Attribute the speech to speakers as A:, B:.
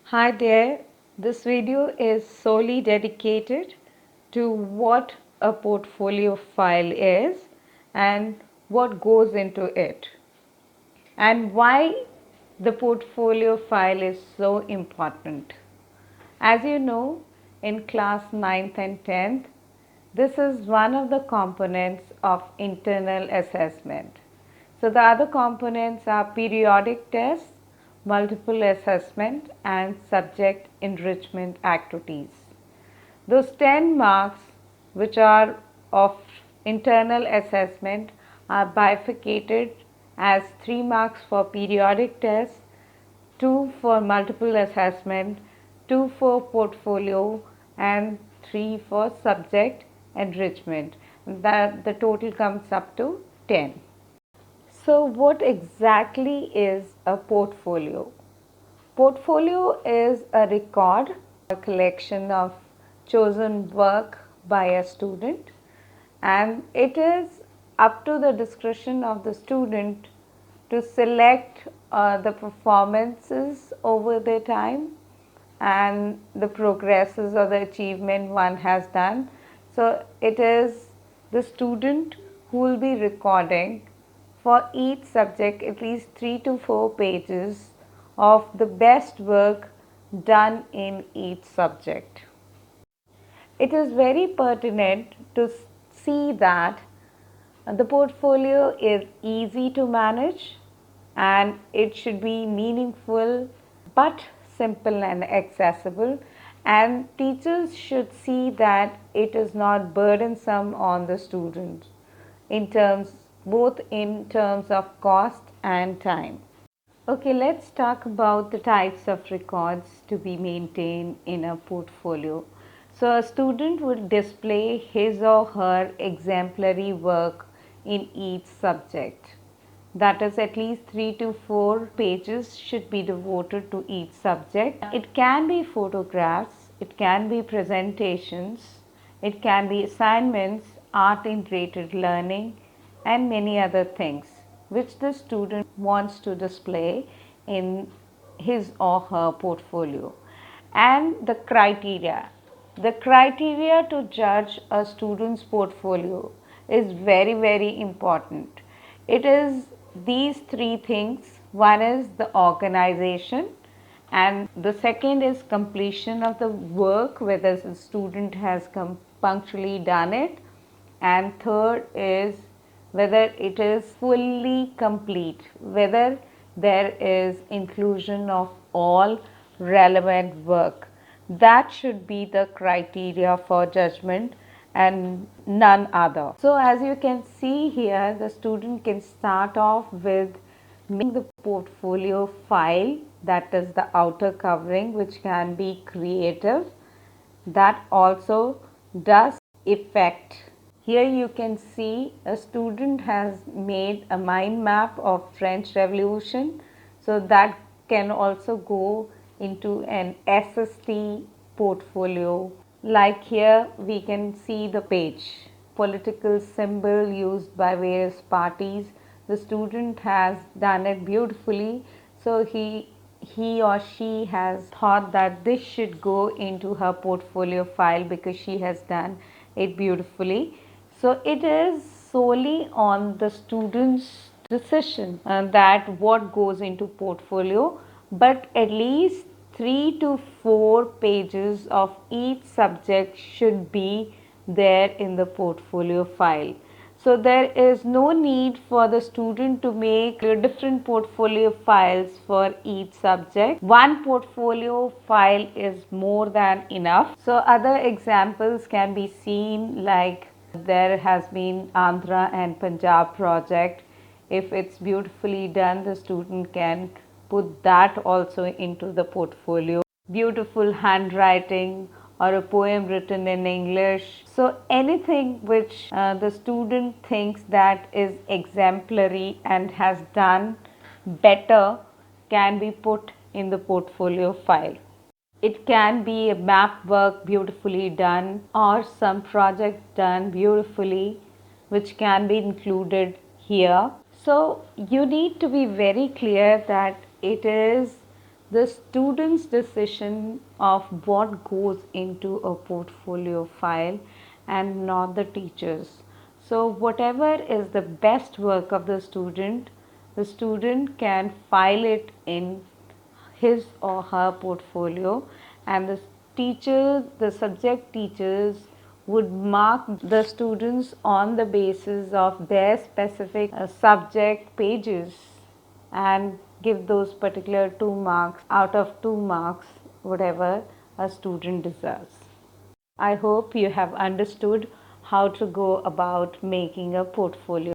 A: Hi there, this video is solely dedicated to what a portfolio file is and what goes into it and why the portfolio file is so important. As you know, in class 9th and 10th, this is one of the components of internal assessment. So the other components are periodic tests, multiple assessment and subject enrichment activities. Those 10 marks which are of internal assessment are bifurcated as 3 marks for periodic tests, 2 for multiple assessment, 2 for portfolio and 3 for subject enrichment. That the total comes up to 10. So what exactly is a portfolio? Portfolio is a record, a collection of chosen work by a student, and it is up to the discretion of the student to select the performances over the time and the progresses or the achievement one has done. So it is the student who will be recording for each subject at least 3 to 4 pages of the best work done in each subject. It is very pertinent to see that the portfolio is easy to manage and it should be meaningful but simple and accessible, and teachers should see that it is not burdensome on the students in terms both in terms of cost and time. Okay, let's talk about the types of records to be maintained in a portfolio. So a student will display his or her exemplary work in each subject. That is, at least 3 to 4 pages should be devoted to each subject. It can be photographs, it can be presentations, it can be assignments, art integrated learning, and many other things which the student wants to display in his or her portfolio. And the criteria. The criteria to judge a student's portfolio is very, very important. It is these three things. One is the organization, and the second is completion of the work, whether the student has punctually done it, and third is whether it is fully complete, whether there is inclusion of all relevant work. That should be the criteria for judgment and none other. So as you can see here, the student can start off with making the portfolio file, that is the outer covering, which can be creative. That also does effect. Here you can see a student has made a mind map of French Revolution. So that can also go into an SST portfolio. Like here we can see the page, political symbol used by various parties. The student has done it beautifully. So he or she has thought that this should go into her portfolio file because she has done it beautifully. So it is solely on the student's decision that what goes into portfolio, but at least 3 to 4 pages of each subject should be there in the portfolio file. So there is no need for the student to make different portfolio files for each subject. One portfolio file is more than enough. So other examples can be seen, like there has been Andhra and Punjab project. If it's beautifully done, the student can put that also into the portfolio. Beautiful handwriting or a poem written in English. So anything which the student thinks that is exemplary and has done better can be put in the portfolio file. It can be a map work beautifully done or some project done beautifully which can be included here. So you need to be very clear that it is the student's decision of what goes into a portfolio file and not the teacher's. So, whatever is the best work of the student can file it in his or her portfolio, and the subject teachers would mark the students on the basis of their specific subject pages and give those particular 2 marks out of 2 marks, whatever a student deserves. I hope you have understood how to go about making a portfolio.